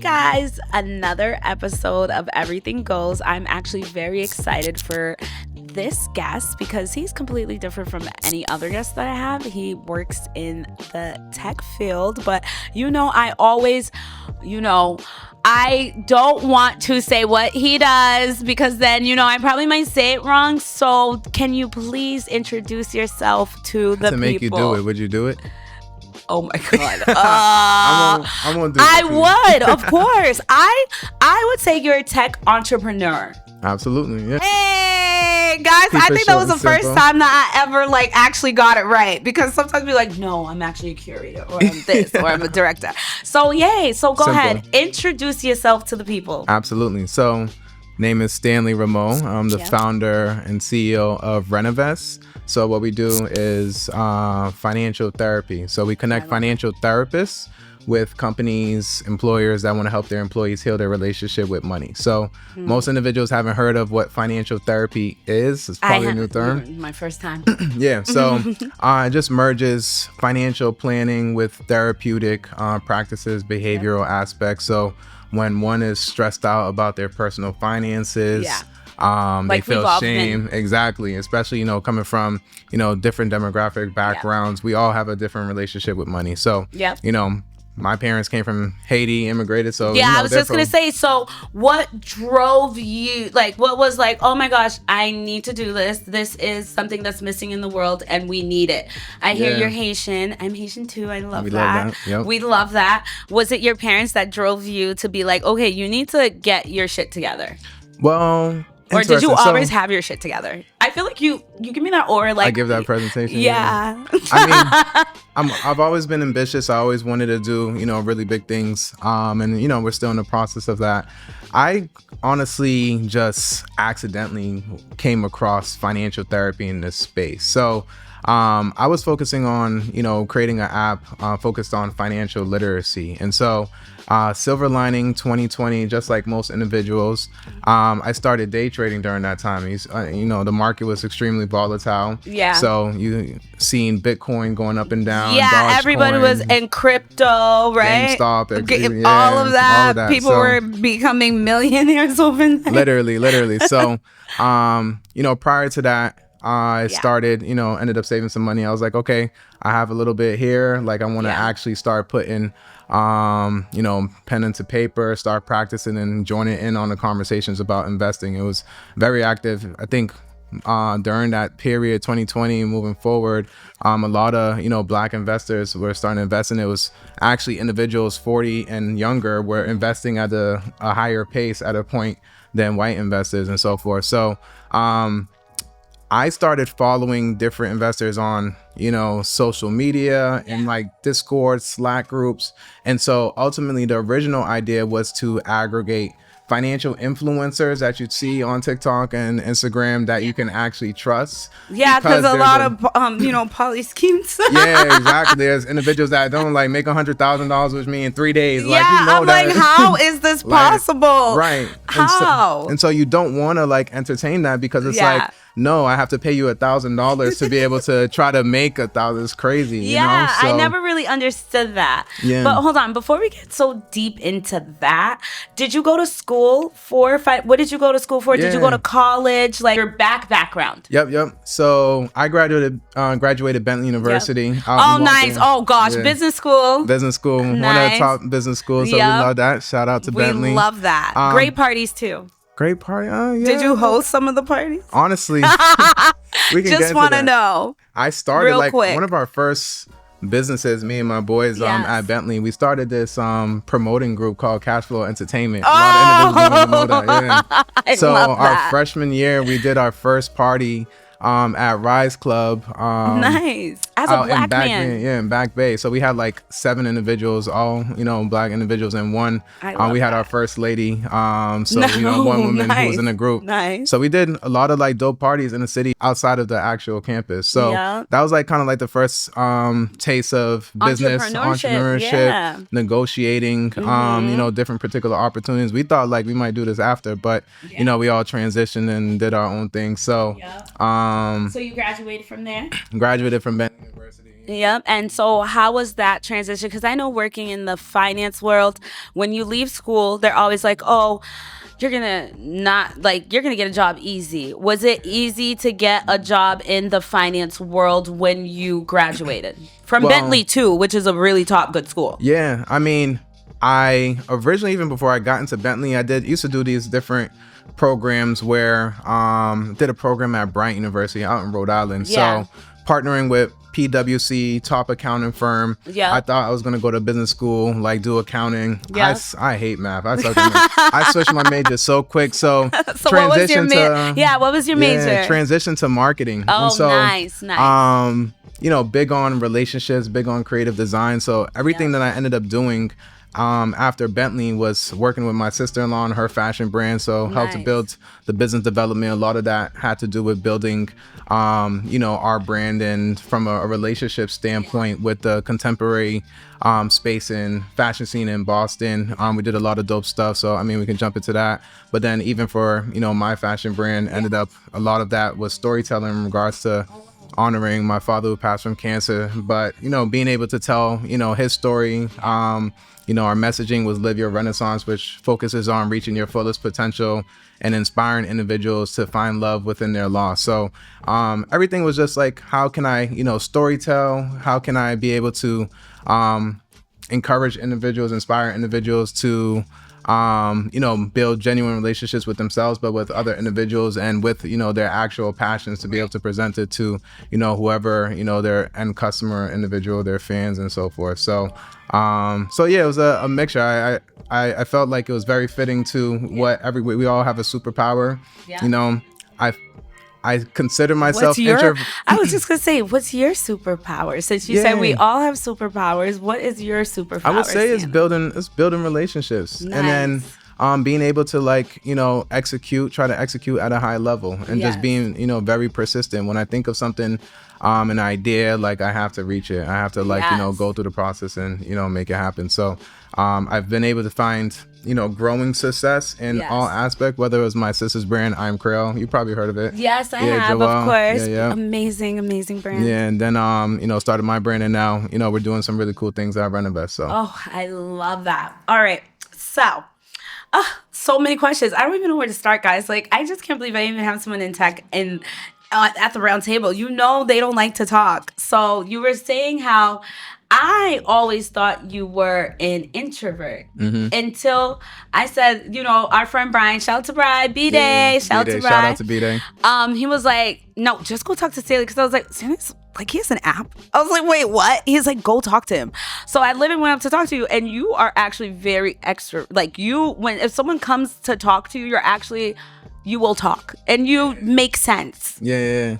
guys, another episode of Everything Goes. I'm actually very excited for this guest because he's completely different from any other guest that I have. He works in the tech field, but I always, I don't want to say what he does because then, I probably might say it wrong. So can you please introduce yourself to the people? To make you do it, would you do it? Oh my God. I'm gonna do it. I would, of course. I would say you're a tech entrepreneur. Absolutely, yeah. Hey guys, I think that was the first time that I ever actually got it right, because sometimes we're like, no, I'm actually a curator, or I'm this, or I'm a director. So yay. So go ahead, introduce yourself to the people. Absolutely. So name is Stanley Ramo. I'm the founder and CEO of Renovest. So what we do is financial therapy. So we connect financial therapists with companies, employers that want to help their employees heal their relationship with money. So most individuals haven't heard of what financial therapy is. It's probably a new term. My first time. Yeah. So it just merges financial planning with therapeutic practices, behavioral aspects. So when one is stressed out about their personal finances, they feel shame. Exactly. Especially, espoming from, different demographic backgrounds. We all have a different relationship with money. So, my parents came from Haiti, immigrated. So I was just going to say, so what drove you, what was oh my gosh, I need to do this. This is something that's missing in the world and we need it. I hear you're Haitian. I'm Haitian too. I love that. Love that. Yep. We love that. Was it your parents that drove you to be like, okay, you need to get your shit together? Well, or did you always have your shit together? I feel like you give me that aura. I give that presentation. Yeah. I mean, I've always been ambitious. I always wanted to do, really big things. And, we're still in the process of that. I honestly just accidentally came across financial therapy in this space. So I was focusing on, creating an app focused on financial literacy. And so silver lining 2020, just like most individuals, I started day trading during that time. The market was extremely volatile. Yeah. So you seen Bitcoin going up and down. Yeah, everybody was in crypto, right? GameStop, all of that. People were becoming millionaires overnight. Literally. So, prior to that, I started, ended up saving some money. I was like, okay, I have a little bit here. I want to actually start putting, pen into paper, start practicing and joining in on the conversations about investing. It was very active. I think during that period, 2020, moving forward, a lot of, Black investors were starting to invest in it. It was actually individuals 40 and younger were investing at a higher pace at a point than white investors and so forth. So, I started following different investors on, social media and Discord, Slack groups. And so ultimately the original idea was to aggregate financial influencers that you'd see on TikTok and Instagram that you can actually trust. Yeah, because a lot of, poly schemes. Yeah, exactly. There's individuals that don't make $100,000 with me in 3 days. Yeah, I'm like, how is this possible? Right. How? And so you don't want to entertain that because it's no, I have to pay you $1,000 to be able to try to make $1,000. It's crazy. Yeah, So, I never really understood that. Yeah. But hold on, before we get so deep into that, did you go to school for what did you go to school for? Yeah. Did you go to college? Your background? Yep. So I graduated Bentley University. Yep. Oh, nice. Oh gosh, business school. Nice. One of the top business schools. So we love that. Shout out to Bentley. We love that. Great parties too. Great party. Yeah. Did you host some of the parties? Honestly, we can just want to know. I started one of our first businesses, me and my boys at Bentley. We started this promoting group called Cash Flow Entertainment. A lot of individuals don't know that. Yeah. So our freshman year, we did our first party at Rise Club. Nice. As a Black man. Yeah, in Back Bay. So we had 7 individuals, all, Black individuals, and one. We had our first lady. One woman who was in the group. Nice. So we did a lot of dope parties in the city outside of the actual campus. So that was kind of the first taste of business, entrepreneurship, negotiating, different particular opportunities. We thought we might do this after, but we all transitioned and did our own thing. So so you graduated from there? Graduated from Bentley University. Yep. And so how was that transition? Because I know working in the finance world, when you leave school, they're always like, oh, you're gonna get a job easy. Was it easy to get a job in the finance world when you graduated from Bentley too, which is a really top good school? Yeah, I mean, I originally, even before I got into Bentley, used to do these different programs where did a program at Bryant University out in Rhode Island. Yeah. So partnering with PwC, top accounting firm. Yeah. I thought I was gonna go to business school, like do accounting. Yeah. I hate math. I switched my major so quick. So, so what was your major? Transition to marketing. Oh, and so, nice. You know, big on relationships, big on creative design. So everything that I ended up doing after Bentley was working with my sister-in-law and her fashion brand. So helped to build the business development. A lot of that had to do with building, you know, our brand, and from a relationship standpoint with the contemporary space and fashion scene in Boston. We did a lot of dope stuff. So, I mean, we can jump into that. But then even for, you know, my fashion brand, ended up, a lot of that was storytelling in regards to honoring my father who passed from cancer, but, you know, being able to tell, you know, his story. You know, our messaging was Live Your Renaissance, which focuses on reaching your fullest potential and inspiring individuals to find love within their loss. So everything was just like, how can I, you know, storytell? How can I be able to encourage individuals, inspire individuals to you know, build genuine relationships with themselves, but with other individuals, and with, you know, their actual passions, to be able to present it to, you know, whoever, you know, their end customer, individual, their fans, and so forth. So, so yeah, it was a mixture. I felt like it was very fitting to what we all have a superpower. Yeah. You know, I consider myself I was just gonna say, what's your superpower? Since you said we all have superpowers, what is your superpower? I would say it's building relationships. Nice. And then being able to, like, you know, try to execute at a high level, and just being, you know, very persistent. When I think of something, an idea, like, I have to reach it. I have to, like, you know, go through the process and, you know, make it happen. So I've been able to find, you know, growing success in all aspects, whether it was my sister's brand, I'm Creole. You probably heard of it. Yes, I have, Joelle, of course. Yeah. Amazing brand. Yeah, and then, you know, started my brand, and now, you know, we're doing some really cool things at Renovest. So. Oh, I love that. All right. So many questions. I don't even know where to start, guys. Like, I just can't believe I even have someone in tech and at the round table. You know, they don't like to talk. So you were saying how I always thought you were an introvert until I said, you know, our friend Brian, shout out to Brian, B-Day, shout out to B-Day. He was like, no, just go talk to Stanley, because I was like, Stanley's like, he has an app? I was like, wait, what? He's like, go talk to him. So I literally went up to talk to you, and you are actually very extra. Like, if someone comes to talk to you, you will talk, and you make sense. Yeah.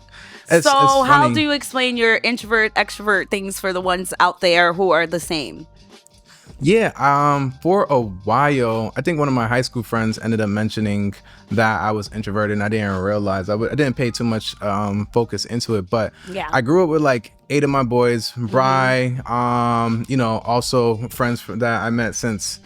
It's how do you explain your introvert, extrovert things for the ones out there who are the same? Yeah, for a while, I think one of my high school friends ended up mentioning that I was introverted, and I didn't realize. I didn't pay too much focus into it, but I grew up with like 8 of my boys, Bri, you know, also friends that I met since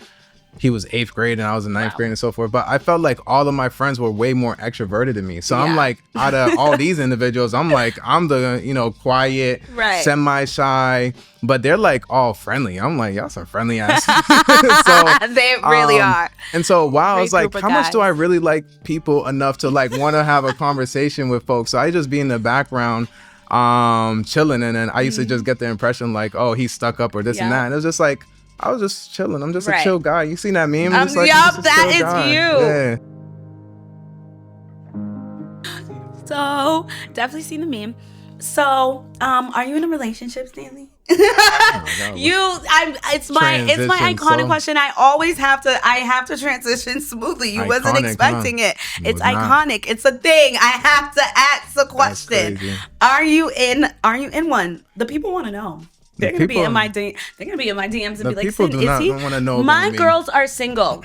he was 8th grade and I was in 9th grade and so forth. But I felt like all of my friends were way more extroverted than me. So I'm like, out of all these individuals, I'm the, you know, quiet, semi-shy, but they're like all friendly. I'm like, y'all some friendly ass. So they really are. And so I was like, how much do I really like people enough to like want to have a conversation with folks? So I just be in the background chilling, and then I used to just get the impression like, oh, he's stuck up or this and that. And it was just like, I was just chilling. I'm just a chill guy. You seen that meme? Yup, that is you. Yeah. So definitely seen the meme. So, are you in a relationship, Stanley? It's my iconic question. I always have to transition smoothly. You wasn't expecting it. It's iconic. It's a thing. I have to ask the question. Are you in one? The people want to know. They're gonna be in my DMs and be like, "Is he?" My girls are single.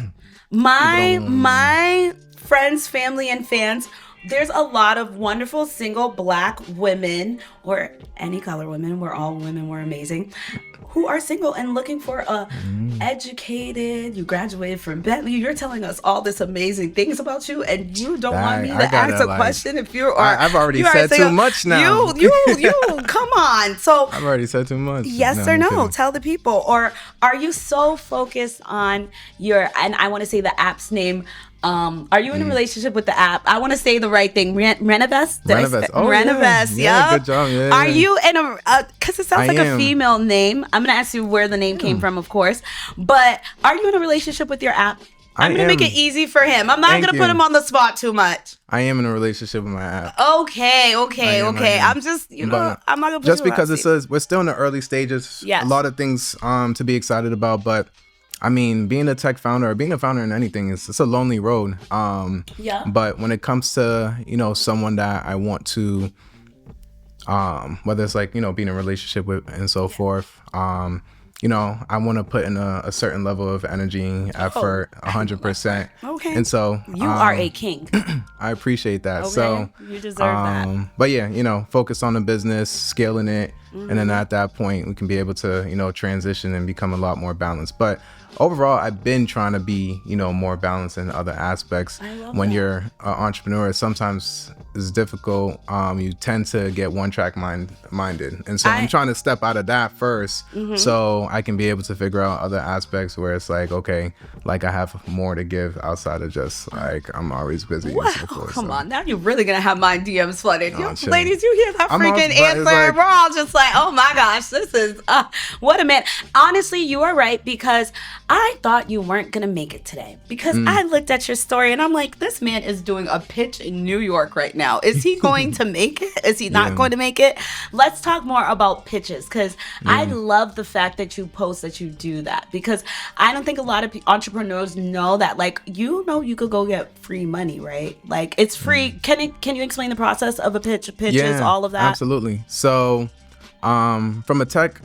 My friends, family, and fans. There's a lot of wonderful single Black women, or any color women. We're all women. We're amazing. who are single and looking for a educated, you graduated from Bentley, you're telling us all this amazing things about you, and you don't want me to ask a question if you are. I've already said too much now. You, come on. So I've already said too much. Yes or no? Tell the people. Or are you so focused on your, and I want to say the app's name, are you in a relationship with the app? I want to say the right thing. Renovest? Renovest. Oh, Renovest. Yeah, good job. Yeah. Are you in a, because it sounds like a female name. I'm going to ask you where the name came from, of course. But are you in a relationship with your app? I'm going to make it easy for him. I'm not going to put him on the spot too much. I am in a relationship with my app. Okay. I'm just, I'm not going to put just because we're still in the early stages. Yes. A lot of things to be excited about, but I mean, being a tech founder or being a founder in anything it's a lonely road. But when it comes to, someone that I want to, whether it's like, being in a relationship with and so forth, I want to put in a certain level of energy, effort, 100%. Okay. And so you are a king. I appreciate that. Okay. So you deserve that. But yeah, focus on the business, scaling it. And then at that point, we can be able to, transition and become a lot more balanced. But overall, I've been trying to be, more balanced in other aspects. When you're an entrepreneur, sometimes it's difficult. You tend to get one track minded. And so I'm trying to step out of that first so I can be able to figure out other aspects where it's like, okay, like I have more to give outside of just like I'm always busy. Wow, and so forth, come on. Now you're really going to have my DMs flooded. No, ladies, you hear that freaking answer. Like, we're all just like, oh my gosh, this is, what a man. Honestly, you are right, because I thought you weren't going to make it today, because I looked at your story and I'm like, this man is doing a pitch in New York right now. Is he going to make it? Is he not going to make it? Let's talk more about pitches, because I love the fact that you post that you do that, because I don't think a lot of entrepreneurs know that, like, you could go get free money, right? Like, it's free. Can you explain the process of a pitch, pitches, all of that? Absolutely. So from a tech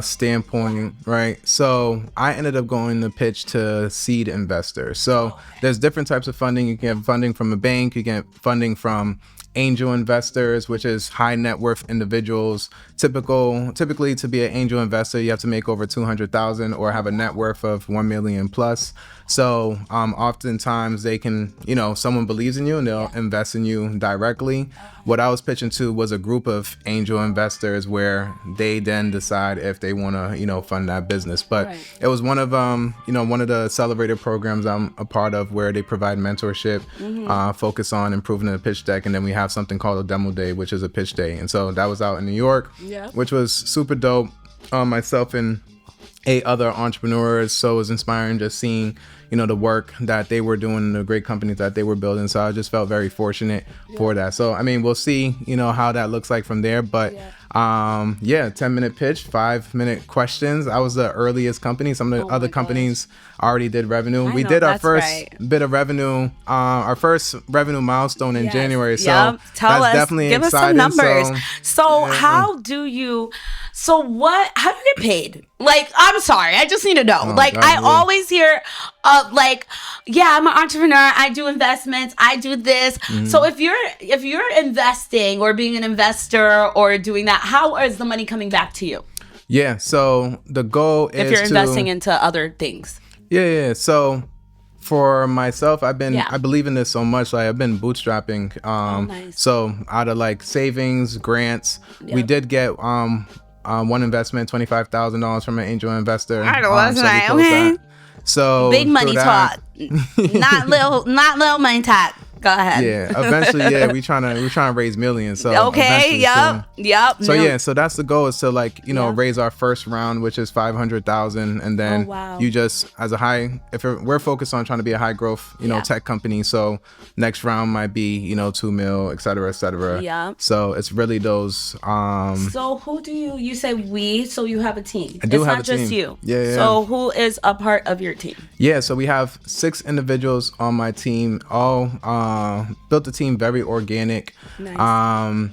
standpoint, right? So I ended up going to pitch to seed investors. So there's different types of funding. You can get funding from a bank. You can get funding from angel investors, which is high net worth individuals. Typically to be an angel investor, you have to make over 200,000 or have a net worth of 1 million plus. So oftentimes they can, someone believes in you and they'll invest in you directly. What I was pitching to was a group of angel investors where they then decide if they want to, fund that business. But it was one of one of the celebrated programs I'm a part of where they provide mentorship, focus on improving the pitch deck. And then we have something called a demo day, which is a pitch day. And so that was out in New York, which was super dope. Myself and 8 other entrepreneurs. So it was inspiring just seeing, the work that they were doing, the great companies that they were building. So I just felt very fortunate for that. So, I mean, we'll see, how that looks like from there. But 10-minute pitch, 5-minute questions. I was the earliest company. Some of the other companies already did revenue. We did our first bit of revenue, our first revenue milestone in January. So that's definitely give exciting. Us some numbers. So how do you get paid? Like, I'm sorry, I just need to know. Always hear I'm an entrepreneur, I do investments, I do this. So if you're investing or being an investor or doing that, how is the money coming back to you? Yeah, so the goal is if you're investing into other things. Yeah. So for myself, I believe in this so much. Like, I've been bootstrapping. Nice. So out of like savings, grants, we did get one investment, $25,000 from an angel investor. I know, that's right. Okay. So big money talk, not little money talk. Go ahead. Yeah, eventually, we trying to raise millions. So okay, yep. So that's the goal, is to raise our first round, which is 500,000, and then you just we're focused on trying to be a high growth, tech company. So next round might be 2 mil, et cetera. Yeah. So it's really those. So who do you say we? So you have a team. I do have a team. It's not just you. Yeah. So who is a part of your team? Yeah. So we have 6 individuals on my team. All built the team very organic. Nice.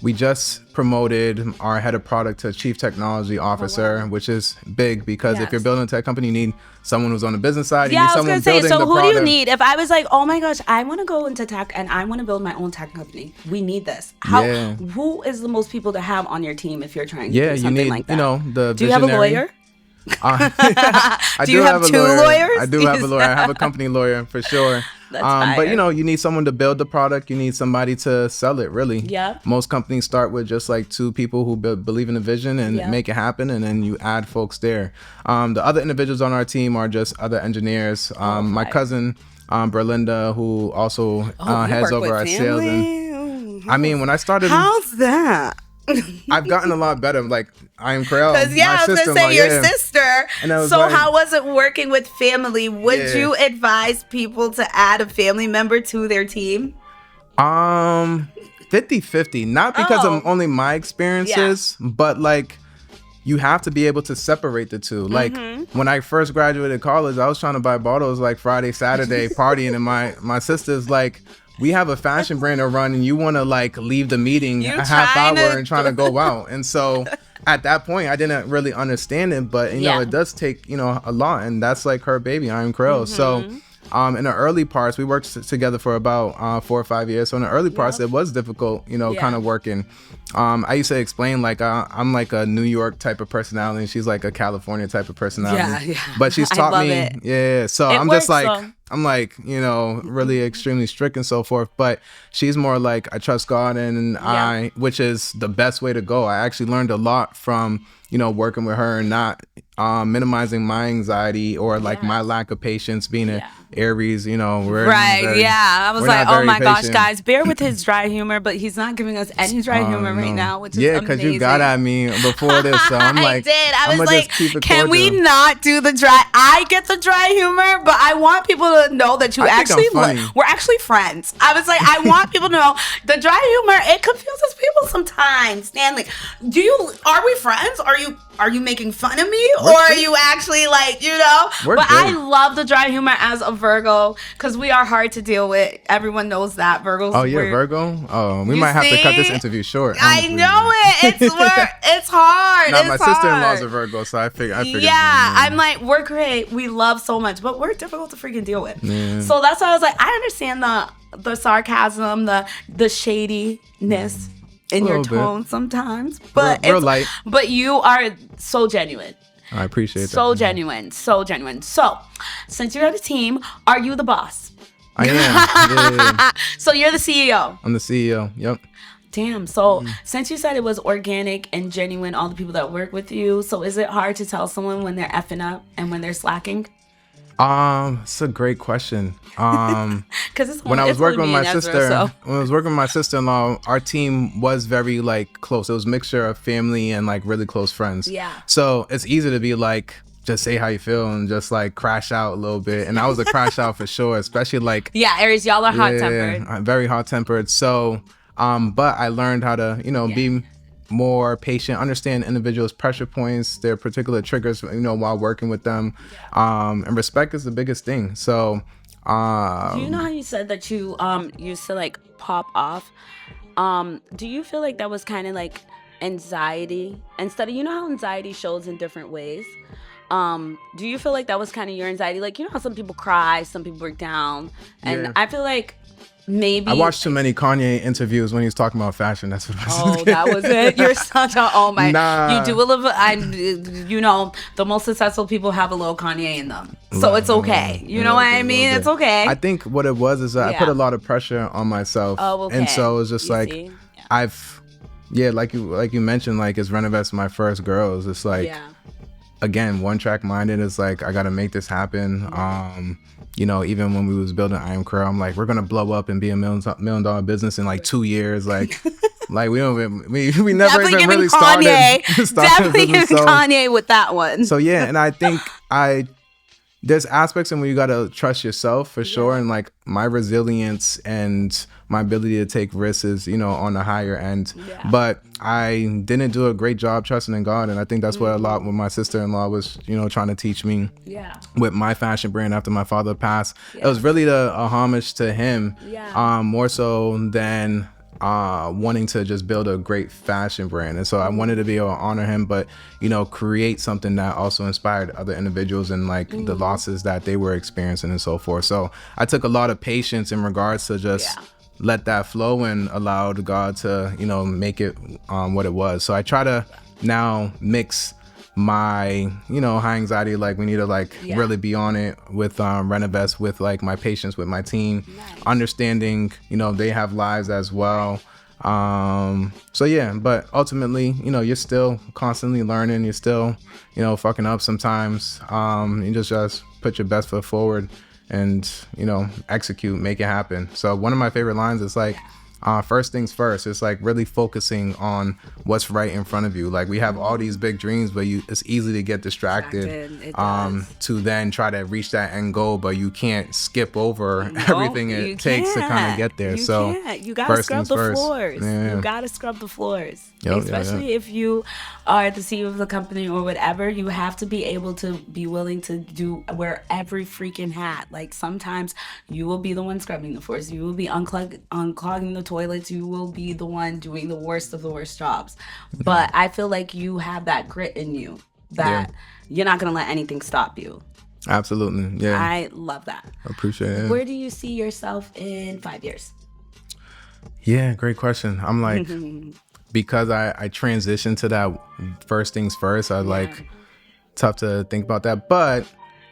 we just promoted our head of product to chief technology officer, which is big because if you're building a tech company, you need someone who's on the business side. Yeah, you need I was someone gonna say. building So the who product. do you need? If I was like, oh my gosh, I want to go into tech and I want to build my own tech company, we need this. Who is the most people to have on your team if you're trying to do something you need, like that? you know, the Do you have a visionary. lawyer? I Do you have two lawyers? I do have a lawyer. I have a company lawyer for sure. But you know, you need someone to build the product. You need somebody to sell it. Really. Yeah. Most companies start with just like two people who believe in the vision and make it happen, and then you add folks there. The other individuals on our team are just other engineers. My cousin Berlinda, who also heads over our sales. And I mean, when I started, how's that? I've gotten a lot better. Like I am Creole. Because I was gonna say your sister. So like, how was it working with family? Would you advise people to add a family member to their team? 50-50. Not because of only my experiences, but like you have to be able to separate the two. Like when I first graduated college, I was trying to buy bottles like Friday, Saturday, partying, and my sister's like, we have a fashion brand to run and you want to like leave the meeting a half hour and trying to go out. And so at that point, I didn't really understand it, but you know, it does take, you know, a lot, and that's like her baby, I Am Creole. So in the early parts, we worked together for about 4 or 5 years. So in the early parts, it was difficult, you know, kind of working. I used to explain like I'm like a New York type of personality and she's like a California type of personality. But she's taught me, so I'm just like, I'm like, you know, really extremely strict and so forth. But she's more like, I trust God and which is the best way to go. I actually learned a lot from, you know, working with her and not minimizing my anxiety or like my lack of patience, being an Aries, you know. I was like, oh my gosh, guys, bear with his dry humor, but he's not giving us any dry humor right now, which is amazing. Because you got at me before this, so I'm like, I was like, can we not do the dry? I get the dry humor, but I want people to know that you actually, we're actually friends. I was like, I want people to know the dry humor, it confuses people sometimes. Stanley, are we friends? Are you making fun of me? Or are you actually like, you know? I love the dry humor as a Virgo because we are hard to deal with. Everyone knows that. Virgos. Oh, yeah, Virgo? Oh, we might have to cut this interview short. I know it. It's hard. My sister-in-law's a Virgo, so I figured. Yeah, I'm like, we're great. We love so much, but we're difficult to freaking deal with. So that's why I was like, I understand the sarcasm, the shadiness in your tone sometimes, but real light. But you are so genuine. I appreciate that. So genuine. So, since you're on the team, are you the boss? I am. Yeah. So you're the CEO. I'm the CEO. Yep. Damn. So since you said it was organic and genuine, all the people that work with you, so is it hard to tell someone when they're effing up and when they're slacking? It's a great question. When I was working with my sister-in-law, our team was very like close. It was a mixture of family and like really close friends. Yeah. So it's easy to be like, just say how you feel and just like crash out a little bit. And I was a crash out for sure, especially like Aries, y'all are hot-tempered. I'm very hot-tempered. So, but I learned how to, you know, be more patient, understand individuals' pressure points, their particular triggers, you know, while working with them. And respect is the biggest thing. So, do you know how you said that you used to like pop off? Do you feel like that was kind of like anxiety instead of, you know how anxiety shows in different ways? Do you feel like that was kind of your anxiety? Like, you know how some people cry, some people break down, and I feel like maybe I watched too many Kanye interviews when he was talking about fashion. That's what I was Oh, that was it. You're such a you do a little. You know, the most successful people have a little Kanye in them, so it's okay. You know what I mean? It's okay. I think what it was is I put a lot of pressure on myself, and so it was just like like you mentioned, like it's Renovest my first girl. It's just like again, one track minded. Is like I got to make this happen. You know, even when we was building I Am Creole, I'm like, we're gonna blow up and be a $1 million business in like 2 years. Like we never even really started. Definitely giving Kanye with that one. So yeah, and I think there's aspects in where you gotta trust yourself for sure, and like my resilience and my ability to take risks is, you know, on the higher end. But I didn't do a great job trusting in God, and I think that's what a lot with my sister-in-law was, you know, trying to teach me. With my fashion brand after my father passed, it was really a homage to him, more so than wanting to just build a great fashion brand. And so I wanted to be able to honor him, but, create something that also inspired other individuals and like the losses that they were experiencing and so forth. So I took a lot of patience in regards to just let that flow and allowed God to, make it what it was. So I try to now mix my high anxiety, like we need to like really be on it with Renovest, with like my patience with my team, understanding they have lives as well. So yeah, but ultimately you're still constantly learning, you're still fucking up sometimes. You just put your best foot forward and execute, make it happen. So one of my favorite lines is like, first things first. It's like really focusing on what's right in front of you. Like we have all these big dreams, but it's easy to get distracted to then try to reach that end goal, but you can't skip over everything it takes to kind of get there. You gotta scrub the floors. You gotta scrub the floors. Especially if you are the CEO of the company or whatever, you have to be able to be willing to wear every freaking hat. Like sometimes you will be the one scrubbing the floors, you will be unclogging the toilets, you will be the one doing the worst of the worst jobs. But I feel like you have that grit in you that you're not gonna let anything stop you. Absolutely. Yeah, I love that. I appreciate it. Where do you see yourself in 5 years? Yeah, great question. I'm like because I transitioned to that first things first, I like tough to think about that, but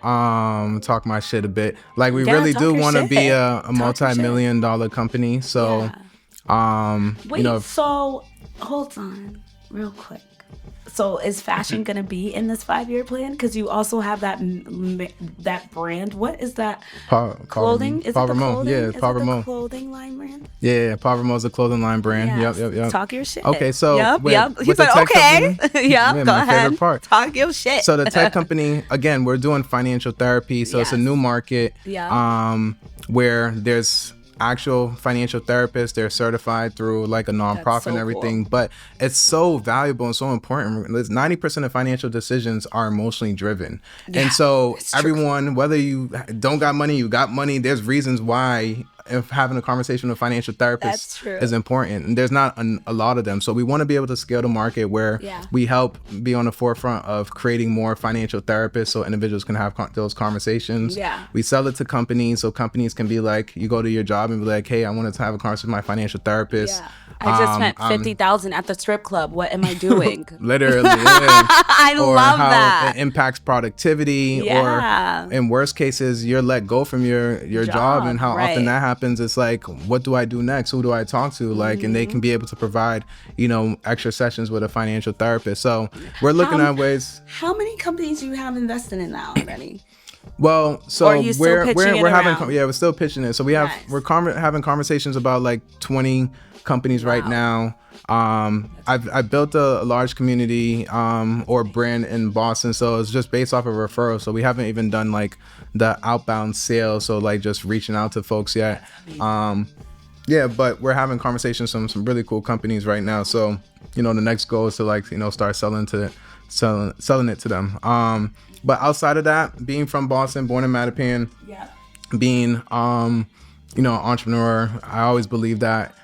talk my shit a bit. Like we really do want to be a multi-million-dollar company. So wait, so hold on real quick. So is fashion gonna be in this 5-year plan? Because you also have that brand. What is that? Clothing? Is it the clothing? Yeah, it's the clothing line brand? Yeah, Ramo is a clothing line brand. Yes. Yep. Talk your shit. Okay, so He said okay. Go my ahead. favorite part. Talk your shit. So the tech company, again, we're doing financial therapy. So it's a new market where there's actual financial therapists. They're certified through like a nonprofit and everything, but it's so valuable and so important. 90% of financial decisions are emotionally driven. And so everyone, whether you don't got money, you got money, there's reasons why if having a conversation with a financial therapist is important, and there's not a lot of them. So we want to be able to scale the market where we help be on the forefront of creating more financial therapists so individuals can have those conversations. We sell it to companies so companies can be like, you go to your job and be like, hey, I wanted to have a conversation with my financial therapist. I just spent $50,000 at the strip club. What am I doing? Literally, I love that. It impacts productivity, or in worst cases, you're let go from your job, and how often that happens. It's like, what do I do next? Who do I talk to? Like, and they can be able to provide, extra sessions with a financial therapist. So we're looking at ways. How many companies do you have invested in now already? Well, so we're having we're still pitching it. So we're having conversations about like 20 companies right now. I've built a large community or brand in Boston, so it's just based off of referrals. So we haven't even done like the outbound sales, so like just reaching out to folks yet. But we're having conversations with some really cool companies right now. So the next goal is to like start selling it to them. But outside of that, being from Boston, born in Mattapan, being entrepreneur, I always believe that.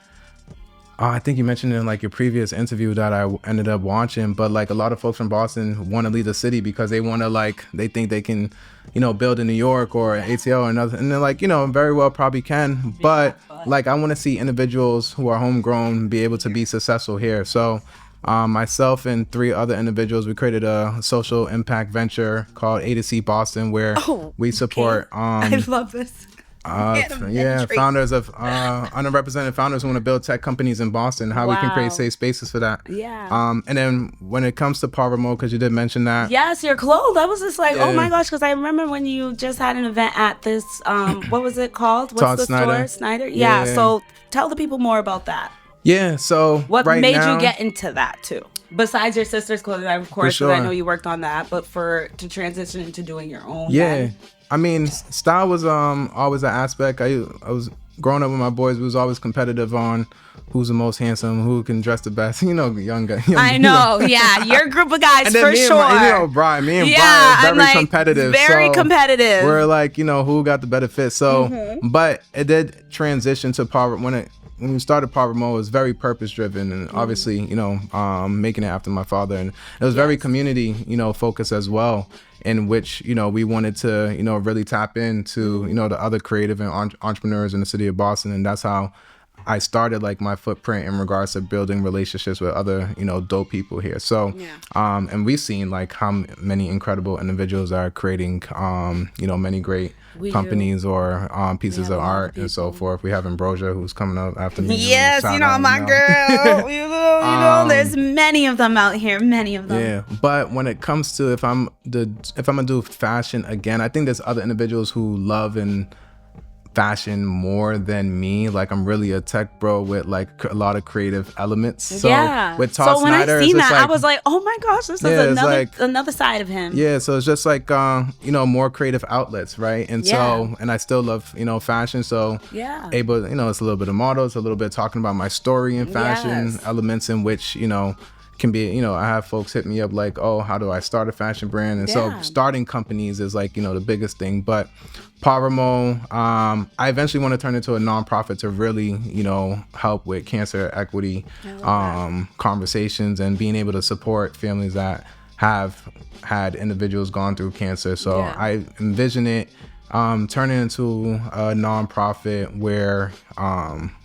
I think you mentioned in like your previous interview that I ended up watching, but like a lot of folks from Boston want to leave the city because they want to they think they can, build in New York or ATL or another, and they're like, very well probably can, but like I want to see individuals who are homegrown be able to be successful here. So myself and 3 other individuals, we created a social impact venture called A to C Boston, where we support. I love this. Founders of underrepresented founders who want to build tech companies in Boston, how we can create safe spaces for that. And then when it comes to Ramo, because you did mention that. Yes, your clothes. I was just like, oh my gosh, because I remember when you just had an event at this, what was it called? What's the store? Snyder? Yeah, so tell the people more about that. Yeah, so what made you get into that too? Besides your sister's clothing, of course, because I know you worked on that, but to transition into doing your own. I mean, style was always an aspect. I was growing up with my boys. We was always competitive on who's the most handsome, who can dress the best. Young guy. I know, your group of guys and then for sure. Brian, me and Brian are very competitive. Very competitive. We're like, who got the better fit. So, but it did transition to power when it when we started Ramo, it was very purpose driven, and obviously, making it after my father, and it was very community, focused as well, in which, we wanted to, really tap into, the other creative and entrepreneurs in the city of Boston. And that's how I started like my footprint in regards to building relationships with other, dope people here. So, and we've seen like how many incredible individuals are creating, many great companies or pieces of art and so forth. We have Ambrosia, who's coming up after me. Yes, my girl. There's many of them out here, many of them. Yeah, but when it comes to if I'm gonna do fashion again, I think there's other individuals who love and fashion more than me. Like, I'm really a tech bro with like a lot of creative elements. So with Todd when Snyder, I seen that, I was like, oh my gosh, this is another side of him. Yeah, so it's just like more creative outlets, right? And so, and I still love fashion. So able, it's a little bit of models, a little bit talking about my story in fashion, elements in which can be, I have folks hit me up like, oh, how do I start a fashion brand? And so starting companies is like, the biggest thing. But Ramo, I eventually want to turn into a nonprofit to really, help with cancer equity conversations and being able to support families that have had individuals gone through cancer. So I envision it turning into a nonprofit where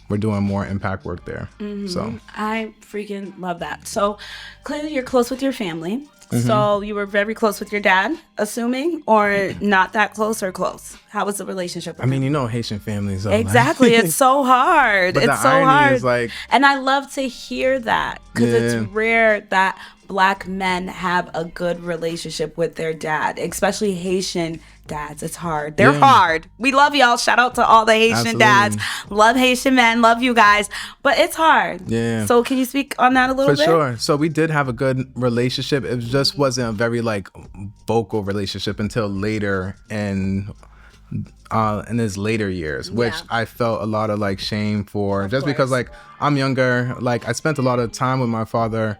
we're doing more impact work there. So I freaking love that. So clearly you're close with your family. So you were very close with your dad, assuming, or not that close or close? How was the relationship with him? Haitian families. Exactly. It's so hard. But it's the irony hard. Is like, and I love to hear that because it's rare that Black men have a good relationship with their dad, especially Haitian dads. It's hard. They're hard. We love y'all. Shout out to all the Haitian dads. Love Haitian men. Love you guys. But it's hard. Yeah. So can you speak on that a little bit? For sure. So we did have a good relationship. It just wasn't a very like vocal relationship until later in his later years, which I felt a lot of like shame for, because like I'm younger. Like I spent a lot of time with my father.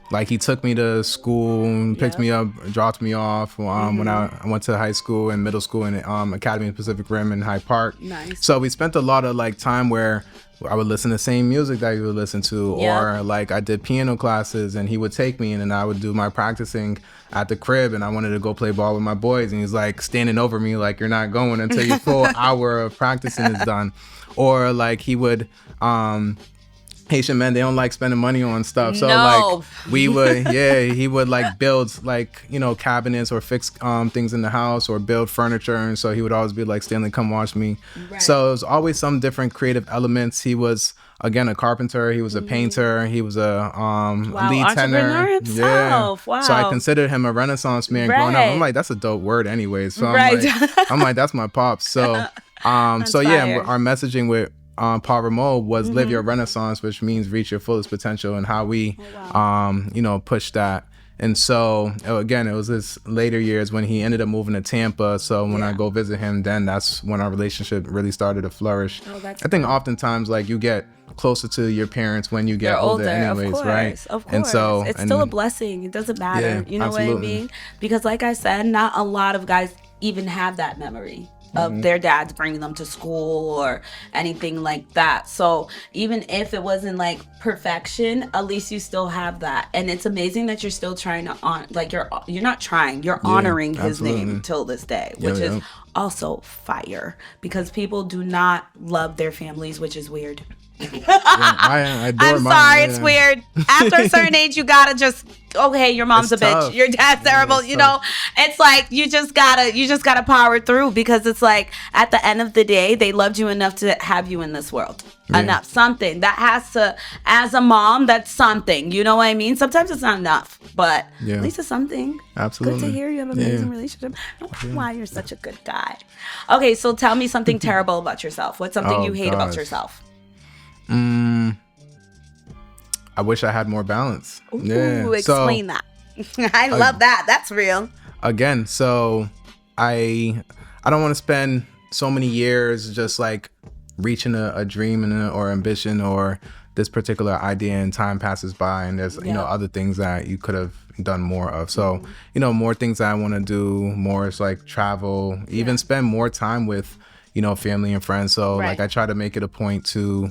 Like he took me to school, picked me up, dropped me off when I went to high school and middle school in Academy of Pacific Rim in Hyde Park. Nice. So we spent a lot of like time where I would listen to the same music that he would listen to, or like I did piano classes and he would take me and I would do my practicing at the crib, and I wanted to go play ball with my boys, and he's like standing over me like, you're not going until your full hour of practicing is done. Or like he would Haitian men, they don't like spending money on stuff. So like we would, he would like build like, cabinets or fix things in the house or build furniture. And so he would always be like, Stanley, come watch me. Right. So it was always some different creative elements. He was, again, a carpenter. He was a painter. He was a lead tenor. Himself. Wow. So I considered him a Renaissance man growing up. I'm like, that's a dope word anyway. So I'm like, that's my pops. So our messaging with Ramo was live your Renaissance, which means reach your fullest potential, and how we push that. And so again, it was his later years when he ended up moving to Tampa. So when I go visit him, then that's when our relationship really started to flourish. I think oftentimes like you get closer to your parents when you get older anyways, right? Of course. And so it's still a blessing. It doesn't matter. You know what I mean? Because like I said, not a lot of guys even have that memory of their dads bringing them to school or anything like that. So even if it wasn't like perfection, at least you still have that. And it's amazing that you're still trying to you're not trying, you're honoring his name till this day, which is also fire, because people do not love their families, which is weird. I I'm sorry, it's weird. After a certain age, you gotta just, okay, your mom's a bitch, your dad's terrible. It's like you just gotta power through, because it's like at the end of the day, they loved you enough to have you in this world. Enough, something that has to, as a mom, that's something. You know what I mean? Sometimes it's not enough, but at least it's something. Absolutely. Good to hear you have an amazing relationship. I don't know why you're such a good guy. Okay, so tell me something terrible about yourself. What's something you hate about yourself? I wish I had more balance. Ooh, explain that. I love that. That's real. Again, so I don't want to spend so many years just like reaching a dream or ambition or this particular idea, and time passes by and there's other things that you could have done more of. So more things that I want to do more is like travel, even spend more time with family and friends. So like I try to make it a point to,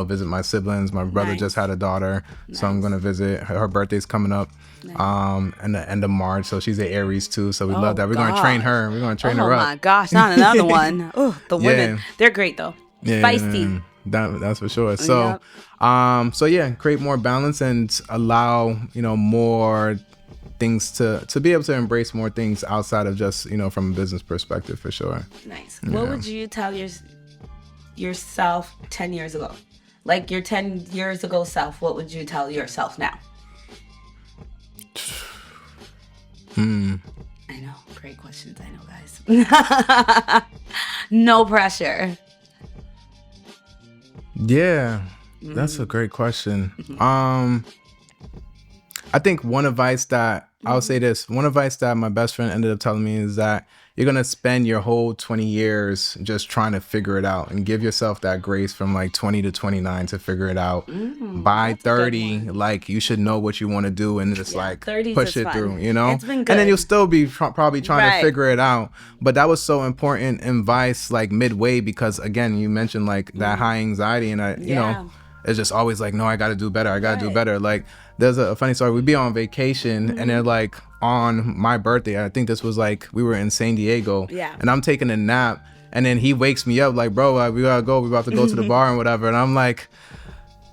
visit my siblings. My brother just had a daughter, so I'm going to visit. Her birthday's coming up in the end of March. So she's an Aries too. So we love that. We're going to train her. We're going to train her up. Oh my gosh, not another one. Oh, the women, they're great though. Feisty. That's for sure. So, create more balance and allow, more things to be able to embrace more things outside of just, from a business perspective, for sure. Nice. What would you tell yourself 10 years ago? Like your 10 years ago self, what would you tell yourself now? I know. Great questions. I know, guys. No pressure. Yeah, that's a great question. I think one advice that I'll say one advice that my best friend ended up telling me is that you're going to spend your whole 20 years just trying to figure it out, and give yourself that grace from like 20 to 29 to figure it out. By 30, like you should know what you want to do and just like push it through, It's been good. And then you'll still be probably trying to figure it out. But that was so important advice like midway, because again, you mentioned like that high anxiety, and it's just always like, no, I got to do better. I got to do better. Like there's a funny story. We'd be on vacation and they're like on my birthday. I think this was like, we were in San Diego and I'm taking a nap, and then he wakes me up like, bro, we gotta go. We're about to go to the bar and whatever. And I'm like,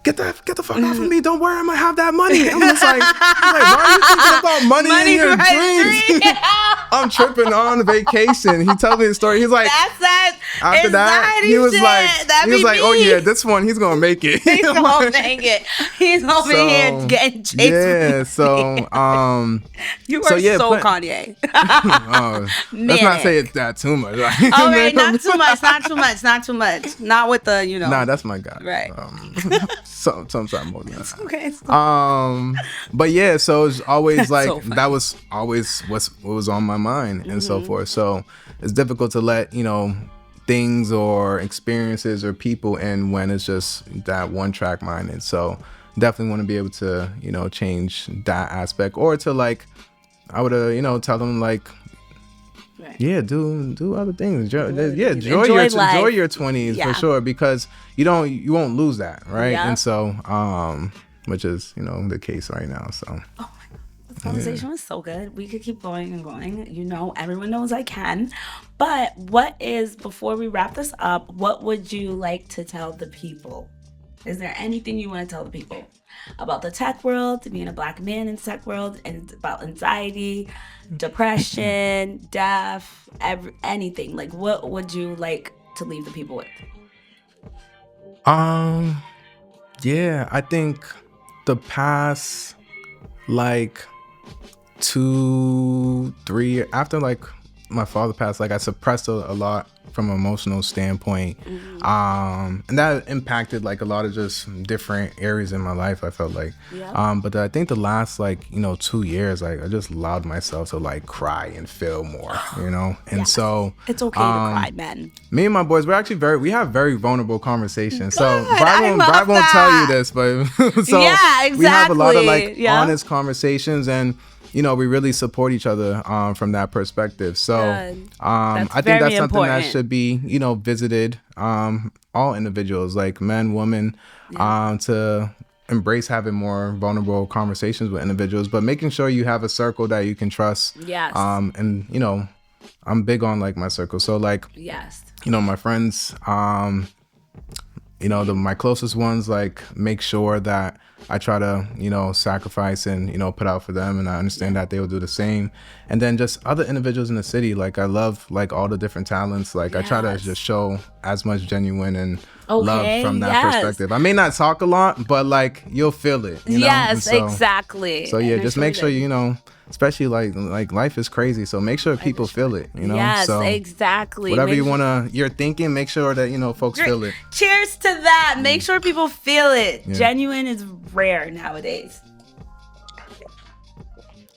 get the fuck off of me. Don't worry, I'm gonna have that money. I'm just like, why are you thinking about money in your dreams? I'm tripping on vacation. He tells me the story. He's like, that's that. After that, he was like, oh yeah, this one, he's gonna make it. He's gonna make it. He's over here getting chased. Yeah, so you are so Kanye. Let's not say it that too much. Like, all right, not too much. Not with the, Nah, that's my guy. Right. Sometimes more than that. Okay. But yeah, so it's always like so that was always what was on my mind and so forth. So it's difficult to let things or experiences or people in when it's just that one track mind. And so definitely want to be able to change that aspect, or to like I would tell them like, do other things. Enjoy your 20s for sure, because you won't lose that, right? And so which is the case right now. So oh my God, this conversation was so good. We could keep going and going. Everyone knows I can. But before we wrap this up, what would you like to tell the people? Is there anything you want to tell the people about the tech world, being a Black man in the tech world, and about anxiety, depression, death, anything? Like, what would you like to leave the people with? Yeah, I think the past like 2-3 after like my father passed, like I suppressed a lot from an emotional standpoint, and that impacted like a lot of just different areas in my life, I felt like. But I think the last 2 years, like I just allowed myself to like cry and feel more, and so it's okay to cry, men. Me and my boys, we have very vulnerable conversations. So Brad won't tell you this, but so we have a lot of like honest conversations, and we really support each other from that perspective. So I think that's something that should be, visited, all individuals, like men, women, to embrace having more vulnerable conversations with individuals, but making sure you have a circle that you can trust. Yes. And, I'm big on like my circle. So like, my friends, my closest ones, like make sure that I try to, sacrifice and, put out for them. And I understand that they will do the same. And then just other individuals in the city. Like I love like all the different talents. Like I try to just show as much genuine and love from that perspective. I may not talk a lot, but like you'll feel it. Yes, exactly. So yeah, just make sure, especially like life is crazy. So make sure people feel it, Yes, so exactly. Whatever you're thinking, make sure that, folks feel it. Cheers to that. Make sure people feel it. Yeah. Genuine is rare nowadays.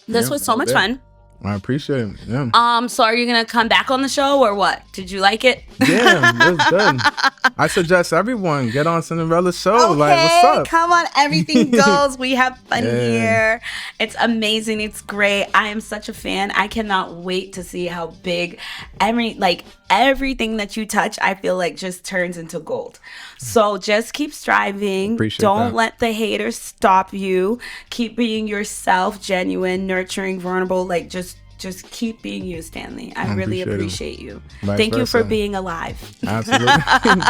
This was so much fun. I appreciate it. Yeah. So are you gonna come back on the show or what? Did you like it? Yeah, it was good. I suggest everyone get on Cinderella's show. Okay, Like, what's up? come on, everything goes. We have fun here. It's amazing. It's great. I am such a fan. I cannot wait to see how big everything that you touch, I feel like just turns into gold. So just keep striving. Don't let the haters stop you. Keep being yourself, genuine, nurturing, vulnerable. Like just keep being you, Stanley. I really appreciate you. Thank you for being alive. Absolutely.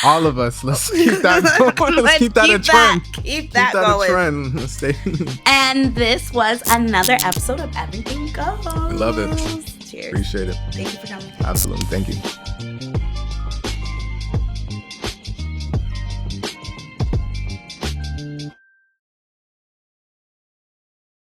All of us. Let's keep that going. Let's keep that a trend. Keep that going. A trend. Let's stay. And this was another episode of Everything Goes. I love it. Cheers. Appreciate it. Thank you for coming. Absolutely. Thank you.